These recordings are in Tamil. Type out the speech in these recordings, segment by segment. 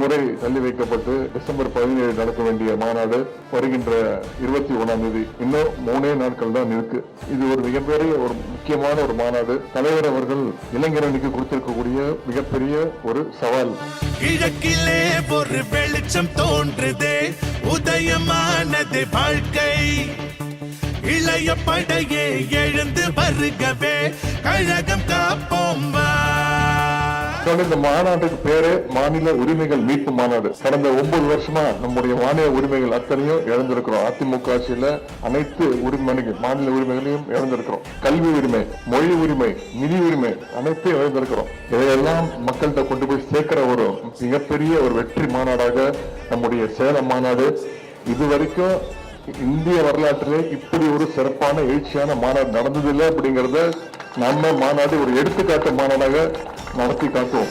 முறை தள்ளி வைக்கப்பட்டு டிசம்பர் 17 நடக்க வேண்டிய மாநாடு வருகின்ற 21ஆம் தேதி. இன்னும் 3 நாட்கள் தான் இருக்கு. இது ஒரு மிகப்பெரிய ஒரு முக்கியமான ஒரு மாநாடு. தலைவர் அவர்கள் இளைஞரணிக்கு கொடுத்திருக்கக்கூடிய மிகப்பெரிய ஒரு சவால். கிழக்கிலே ஒரு வெளிச்சம் தோன்றுதே, உதயமானது வாழ்க்கை. இளைய படையே எழுந்து வருகவே, கழகம் காப்போம். இந்த மாநாட்டுக்கு பேரு மாநில உரிமைகள் மீட்பு மாநாடு. கடந்த 9 வருஷமா நம்முடைய மாநில உரிமைகள் அத்தனையும் இழந்திருக்கிறோம். அதிமுக ஆட்சியில அனைத்து மாநில உரிமைகளையும் இழந்திருக்கிறோம். கல்வி உரிமை, மொழி உரிமை, நிதி உரிமை அனைத்தையும் இழந்திருக்கிறோம். இதையெல்லாம் மக்கள்கிட்ட கொண்டு போய் சேர்க்கிற ஒரு மிகப்பெரிய ஒரு வெற்றி மாநாடாக நம்முடைய சேலம் மாநாடு. இதுவரைக்கும் இந்திய வரலாற்றிலே இப்படி ஒரு சிறப்பான எழுச்சியான மாநாடு நடந்ததில்லை அப்படிங்கறத நம்ம மாநாடு ஒரு எடுத்துக்காட்டு மாநாடாக நடத்தி காட்டுவோம்.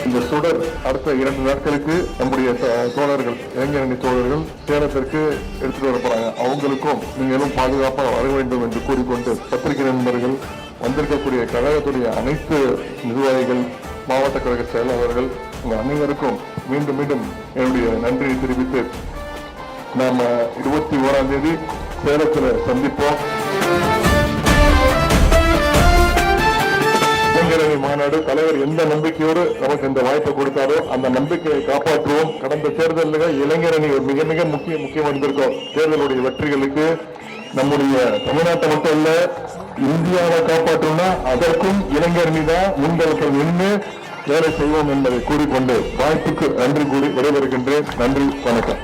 இந்த சுடர் அடுத்த 2 நாட்களுக்கு நம்முடைய தோழர்கள், இளைஞரணி தோழர்கள் சேலத்திற்கு எடுத்துட்டு வர போறாங்க. அவங்களுக்கும் நீங்களும் பாதுகாப்பாக வர வேண்டும் என்று கூறிக்கொண்டு, பத்திரிகை நண்பர்கள், வந்திருக்கக்கூடிய கழகத்துடைய அனைத்து நிர்வாகிகள், மாவட்ட கழக செயலாளர்கள், உங்க அனைவருக்கும் மீண்டும் மீண்டும் என்னுடைய நன்றியை தெரிவித்து நாம 21ஆம் தேதி சேலத்தில் சந்திப்போம். இளைஞரணி மாநாடு தலைவர் எந்த நம்பிக்கையோடு நமக்கு இந்த வாய்ப்பை கொடுத்தாரோ அந்த நம்பிக்கையை காப்பாற்றுவோம். கடந்த தேர்தலில் இளைஞரணி ஒரு மிக மிக முக்கியம் வந்திருக்கோம். தேர்தலுடைய வெற்றிகளுக்கு நம்முடைய தமிழ்நாட்டை மட்டும் இல்ல, இந்தியாவை காப்பாற்றணும்னா அதற்கும் இளைஞரணி தான் முன்களத்தில் நின்று வேலை செய்வோம் என்பதை கூறிக்கொண்டு வாய்ப்புக்கு நன்றி கூறி விடைபெறுகின்றேன். நன்றி, வணக்கம்.